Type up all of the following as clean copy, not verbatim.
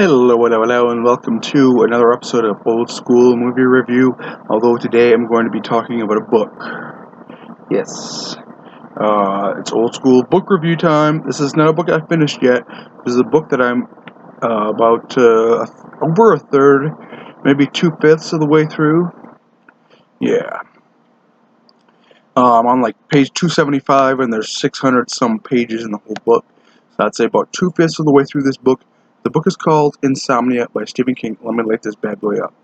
Hello, and welcome to another episode of Old School Movie Review. Although today I'm going to be talking about a book. Yes, it's old school book review time. This is not a book I finished yet. This is a book that I'm about over a third, maybe 2/5 of the way through. Yeah. I'm on like page 275, and there's 600 some pages in the whole book. So I'd say about 2/5 of the way through this book. The book is called Insomnia by Stephen King. Let me light this bad boy up.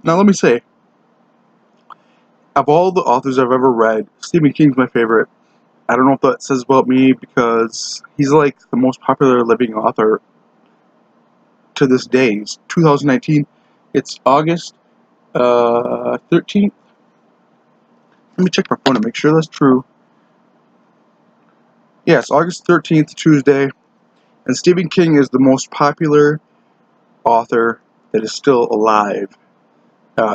Now let me say, of all the authors I've ever read, Stephen King's my favorite. I don't know if that says about me because he's like the most popular living author to this day. It's 2019. It's August 13th. Let me check my phone to make sure that's true. Yes, August 13th, Tuesday. And Stephen King is the most popular author that is still alive.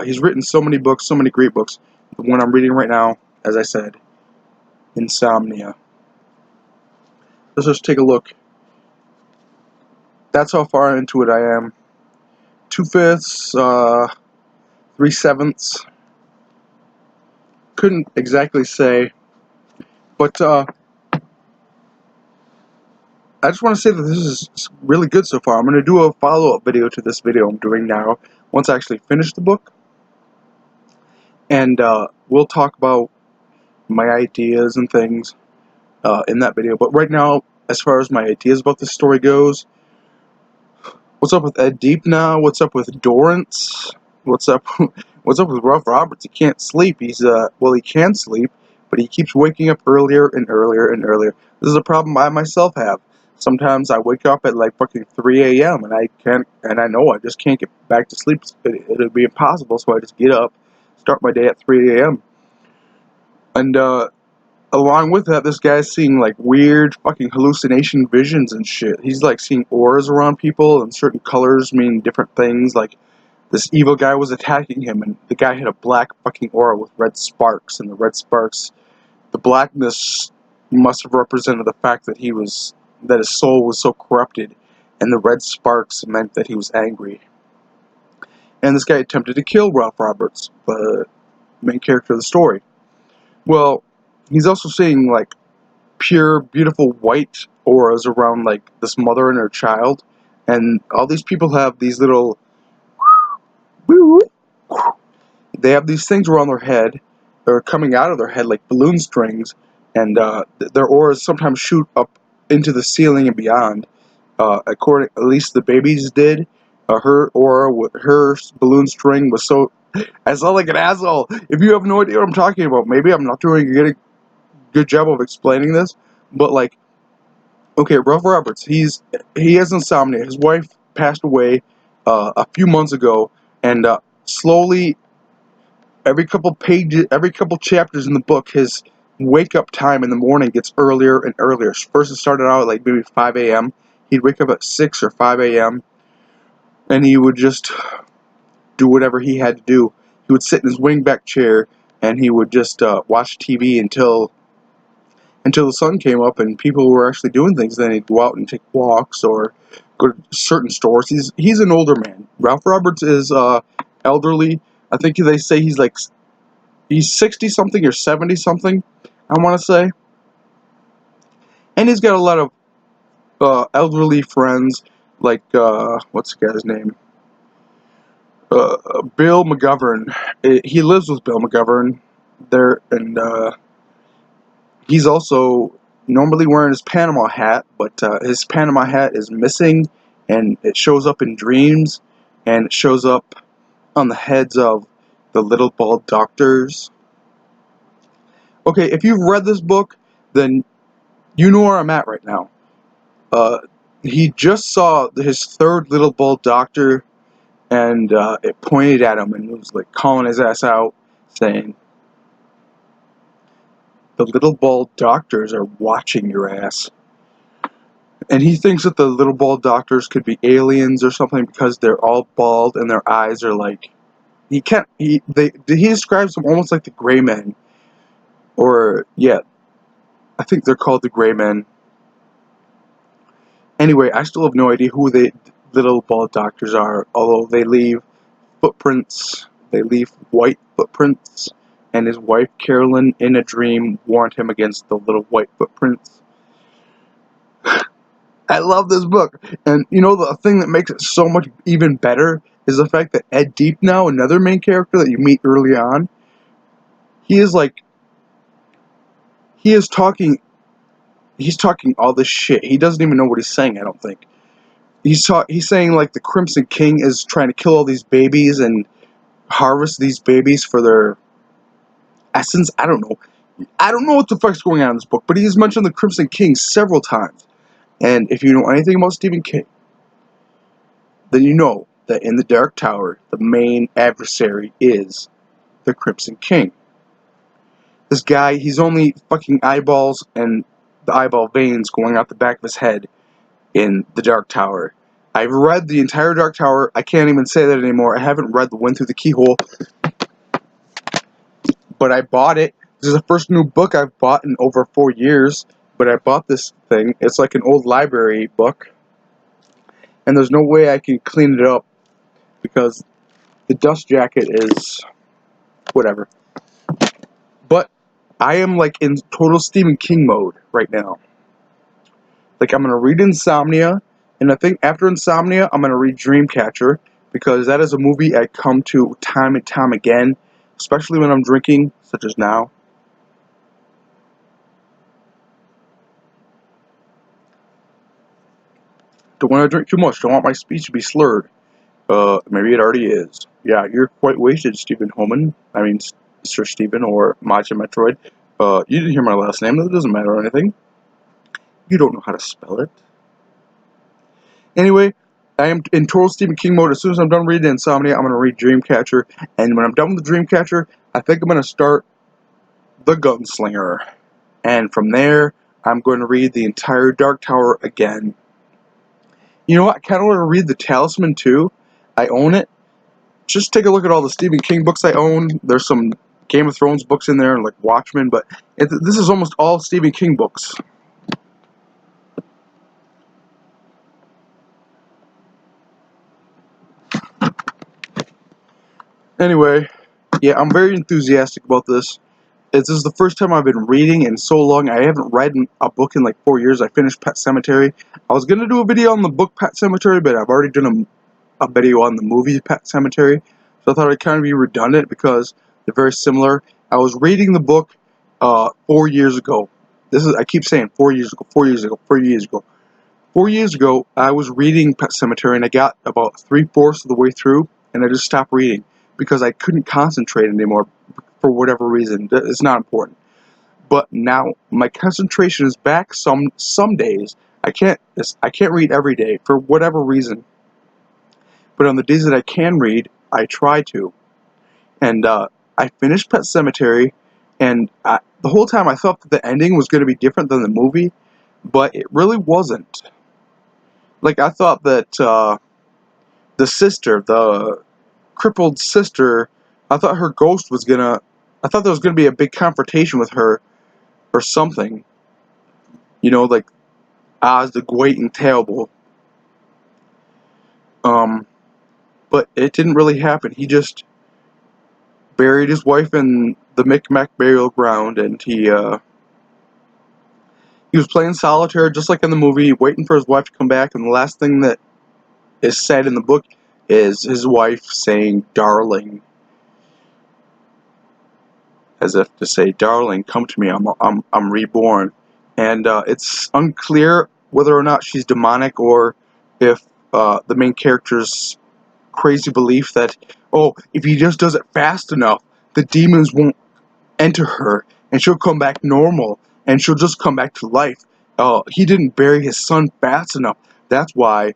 He's written so many books, so many great books. The one I'm reading right now, as I said, Insomnia. Let's just take a look. That's how far into it I am. 2/5, 3/7. Couldn't exactly say, but I just want to say that this is really good so far. I'm going to do a follow-up video to this video I'm doing now once I actually finish the book, and we'll talk about my ideas and things in that video. But right now, as far as my ideas about this story goes, what's up with Ed Deep now? What's up with Dorrance? What's up? What's up with Ruff Roberts? He can't sleep. He can sleep, but he keeps waking up earlier and earlier and earlier. This is a problem I myself have. Sometimes I wake up at like fucking 3 a.m. and I know I just can't get back to sleep. It'll be impossible, so I just get up, start my day at 3 a.m. And along with that, this guy's seeing like weird fucking hallucination visions and shit. He's like seeing auras around people, and certain colors mean different things. Like this evil guy was attacking him, and the guy had a black fucking aura with red sparks, and the blackness must have represented the fact that his soul was so corrupted, and the red sparks meant that he was angry. And this guy attempted to kill Ralph Roberts, the main character of the story. Well, he's also seeing like pure, beautiful white auras around like this mother and her child, and all these people have these little they have these things around their head, or coming out of their head like balloon strings, and their auras sometimes shoot up into the ceiling and beyond. According, at least the baby's did. Her aura, her balloon string was so. I sound like an asshole. If you have no idea what I'm talking about, maybe I'm not doing a good job of explaining this. But like, okay, Ralph Roberts, he has insomnia. His wife passed away a few months ago, and slowly, every couple chapters in the book, his wake up time in the morning gets earlier and earlier. First, it started out at like maybe 5 a.m. He'd wake up at 6 or 5 a.m. and he would just do whatever he had to do. He would sit in his wingback chair and he would just watch TV until the sun came up and people were actually doing things. Then he'd go out and take walks or go to certain stores. He's an older man. Ralph Roberts is elderly. I think they say he's 60 something or 70 something, I want to say. And he's got a lot of elderly friends, like what's the guy's name? Bill McGovern. He lives with Bill McGovern there, and he's also normally wearing his Panama hat, but his Panama hat is missing, and it shows up in dreams, and it shows up on the heads of the little bald doctors. Okay, if you've read this book, then you know where I'm at right now. He just saw his third little bald doctor, and it pointed at him and was like calling his ass out, saying, "The little bald doctors are watching your ass." And he thinks that the little bald doctors could be aliens or something because they're all bald and their eyes are like he can't. He describes them almost like the Gray Men, or yeah, I think they're called the Gray Men. Anyway, I still have no idea who the little bald doctors are, although they leave footprints. They leave white footprints, and his wife Carolyn, in a dream, warned him against the little white footprints. I love this book, and you know the thing that makes it so much even better is the fact that Ed Deep, now another main character that you meet early on, he is like, he is talking, he's talking all this shit. He doesn't even know what he's saying. I don't think he's saying like the Crimson King is trying to kill all these babies and harvest these babies for their essence. I don't know. I don't know what the fuck's going on in this book, but he's mentioned the Crimson King several times. And if you know anything about Stephen King, then you know that in the Dark Tower, the main adversary is the Crimson King. This guy, he's only fucking eyeballs and the eyeball veins going out the back of his head in the Dark Tower. I've read the entire Dark Tower. I can't even say that anymore. I haven't read The Wind Through the Keyhole, but I bought it. This is the first new book I've bought in over 4 years, but I bought this thing. It's like an old library book, and there's no way I can clean it up because the dust jacket is whatever. But I am like in total Stephen King mode right now. Like, I'm going to read Insomnia, and I think after Insomnia, I'm going to read Dreamcatcher, because that is a movie I come to time and time again, especially when I'm drinking, such as now. Don't want to drink too much. Don't want my speech to be slurred. Maybe it already is. Yeah, you're quite wasted, Stephen Holman. I mean, Sir Stephen, or Maja Metroid. You didn't hear my last name. That doesn't matter or anything. You don't know how to spell it. Anyway, I am in total Stephen King mode. As soon as I'm done reading Insomnia, I'm going to read Dreamcatcher. And when I'm done with the Dreamcatcher, I think I'm going to start The Gunslinger. And from there, I'm going to read the entire Dark Tower again. You know what? I kind of want to read The Talisman too. I own it. Just take a look at all the Stephen King books I own. There's some Game of Thrones books in there, like Watchmen, but this is almost all Stephen King books. Anyway, yeah, I'm very enthusiastic about this. This is the first time I've been reading in so long. I haven't read a book in like 4 years. I finished Pet Sematary. I was going to do a video on the book Pet Sematary, but I've already done a video on the movie Pet Sematary. So I thought I'd kind of be redundant because they're very similar. I was reading the book 4 years ago. I keep saying 4 years ago, 4 years ago, 4 years ago. 4 years ago, I was reading Pet Sematary, and I got about 3/4 of the way through, and I just stopped reading because I couldn't concentrate anymore for whatever reason. It's not important. But now my concentration is back. Some days I can't read every day for whatever reason. But on the days that I can read, I try to. And I finished Pet Sematary, and the whole time I thought that the ending was going to be different than the movie, but it really wasn't. Like, I thought that the sister, the crippled sister, I thought her ghost was gonna. I thought there was gonna be a big confrontation with her or something. You know, like Oz the Great and Terrible. But it didn't really happen. He just buried his wife in the Micmac burial ground, and he was playing solitaire just like in the movie, waiting for his wife to come back. And the last thing that is said in the book is his wife saying, "Darling," as if to say, "Darling, come to me. I'm reborn." And it's unclear whether or not she's demonic, or if the main character's crazy belief that, oh, if he just does it fast enough, the demons won't enter her, and she'll come back normal, and she'll just come back to life. He didn't bury his son fast enough. That's why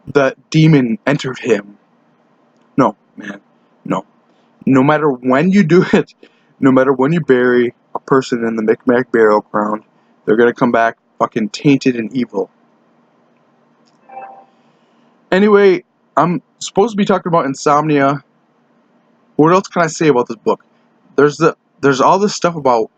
the demon entered him. No, man, no. No matter when you do it, no matter when you bury a person in the Micmac burial ground, they're gonna come back fucking tainted and evil. Anyway, I'm supposed to be talking about Insomnia. What else can I say about this book? There's all this stuff about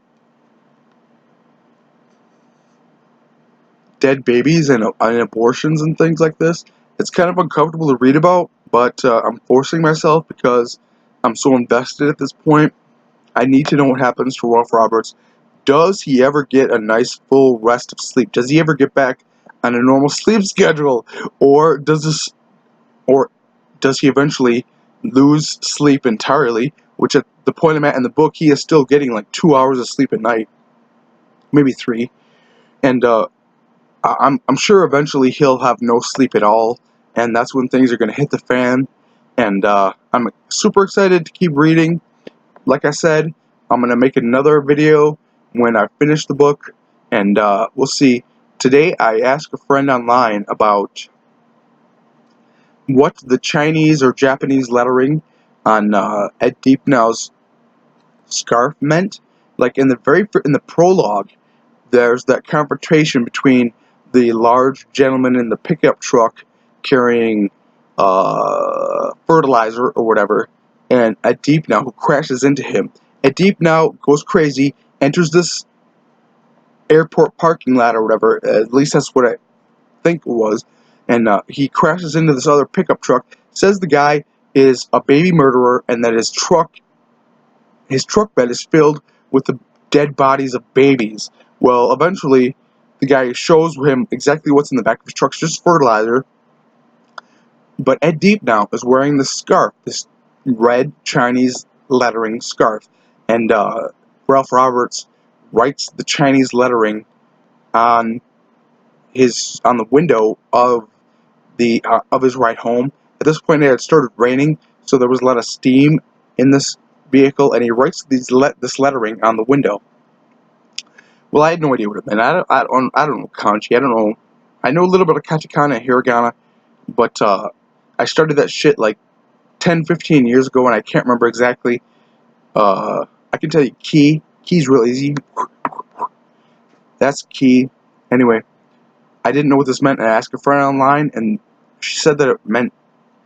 dead babies and abortions and things like this. It's kind of uncomfortable to read about, but I'm forcing myself because I'm so invested at this point. I need to know what happens to Ralph Roberts. Does he ever get a nice full rest of sleep? Does he ever get back on a normal sleep schedule, or does he eventually lose sleep entirely? Which at the point I'm at in the book, he is still getting like 2 hours of sleep a night, maybe 3, and I'm sure eventually he'll have no sleep at all, and that's when things are going to hit the fan. And I'm super excited to keep reading. Like I said, I'm going to make another video when I finish the book, and we'll see. Today I asked a friend online about what the Chinese or Japanese lettering on Ed Deepnow's scarf meant. Like in the prologue, there's that confrontation between the large gentleman in the pickup truck carrying fertilizer or whatever, and a Deep Now who crashes into him. A Deep Now goes crazy, enters this airport parking lot or whatever, at least that's what I think it was, and he crashes into this other pickup truck, says the guy is a baby murderer, and that his truck bed is filled with the dead bodies of babies. Well, eventually, the guy shows him exactly what's in the back of his truck. It's just fertilizer. But Ed Deep Now is wearing this scarf, this red Chinese lettering scarf. And Ralph Roberts writes the Chinese lettering on the window of his ride home. At this point, it had started raining, so there was a lot of steam in this vehicle, and he writes this lettering on the window. Well, I had no idea what it meant. I don't know kanji. I don't know. I know a little bit of katakana and hiragana, but I started that shit like 10, 15 years ago, and I can't remember exactly. I can tell you ki. Ki's real easy. That's ki. Anyway, I didn't know what this meant, and I asked a friend online, and she said that it meant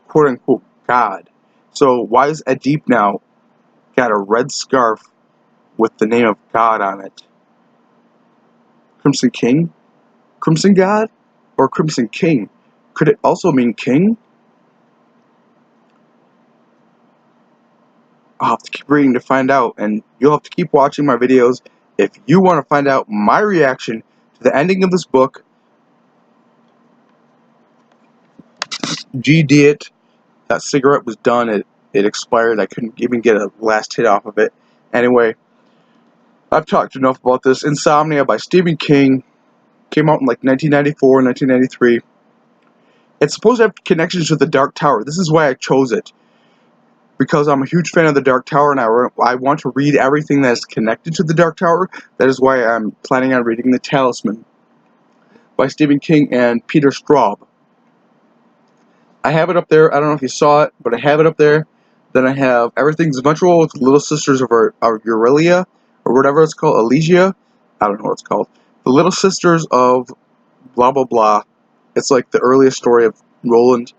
quote-unquote God. So why is Adip now got a red scarf with the name of God on it? Crimson King? Crimson God? Or Crimson King? Could it also mean king? I'll have to keep reading to find out, and you'll have to keep watching my videos if you want to find out my reaction to the ending of this book. GD it. That cigarette was done. It expired. I couldn't even get a last hit off of it. Anyway, I've talked enough about this. Insomnia by Stephen King came out in like 1994, 1993. It's supposed to have connections to the Dark Tower. This is why I chose it. Because I'm a huge fan of the Dark Tower, and I want to read everything that is connected to the Dark Tower. That is why I'm planning on reading The Talisman by Stephen King and Peter Straub. I have it up there. I don't know if you saw it, but I have it up there. Then I have Everything's Eventual with Little Sisters of Aurelia, or whatever it's called, Elysia. I don't know what it's called. The Little Sisters of blah blah blah. It's like the earliest story of Roland.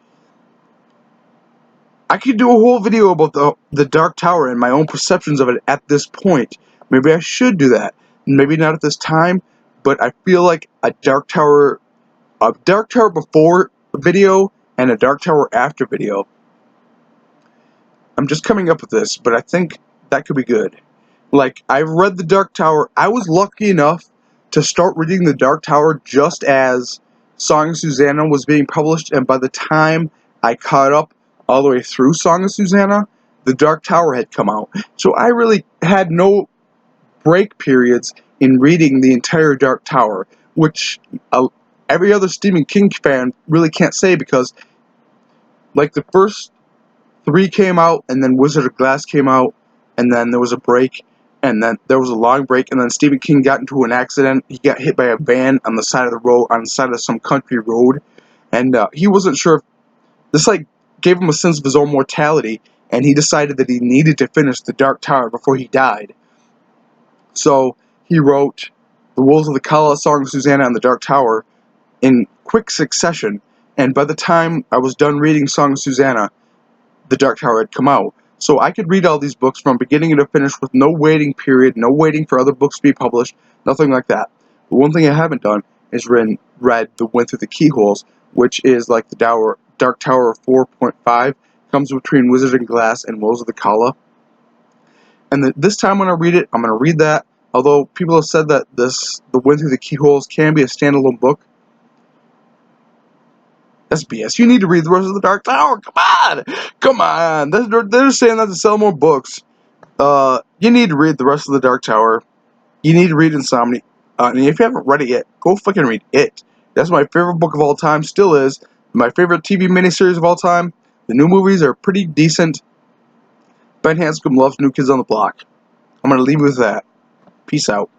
I could do a whole video about the Dark Tower and my own perceptions of it at this point. Maybe I should do that. Maybe not at this time, but I feel like a Dark Tower before video and a Dark Tower after video. I'm just coming up with this, but I think that could be good. Like, I've read the Dark Tower. I was lucky enough to start reading the Dark Tower just as Song of Susanna was being published, and by the time I caught up all the way through Song of Susanna, the Dark Tower had come out. So I really had no break periods in reading the entire Dark Tower, which every other Stephen King fan really can't say, because like the first 3 came out, and then Wizard of Glass came out, and then there was a break, and then there was a long break, and then Stephen King got into an accident. He got hit by a van on the side of the road, on the side of some country road, and he wasn't sure if this like gave him a sense of his own mortality, and he decided that he needed to finish the Dark Tower before he died. So he wrote The Wolves of the Kala, Song of Susanna, and the Dark Tower in quick succession, And by the time I was done reading Song of Susanna, The Dark Tower had come out. So I could read all these books from beginning to finish with no waiting period, no waiting for other books to be published, nothing like that. But one thing I haven't done is read The Wind Through the Keyholes, which is like the Dark Tower 4.5, comes between Wizard and Glass and Woes of the Kala. And this time when I read it, I'm going to read that. Although people have said that The Wind Through the Keyholes can be a standalone book, that's BS. You need to read the rest of the Dark Tower. Come on. They're saying that to sell more books. You need to read the rest of the Dark Tower. You need to read Insomnia. And if you haven't read it yet, go fucking read it. That's my favorite book of all time. Still is my favorite TV miniseries of all time. The new movies are pretty decent. Ben Hanscom loves New Kids on the Block. I'm gonna leave you with that. Peace out.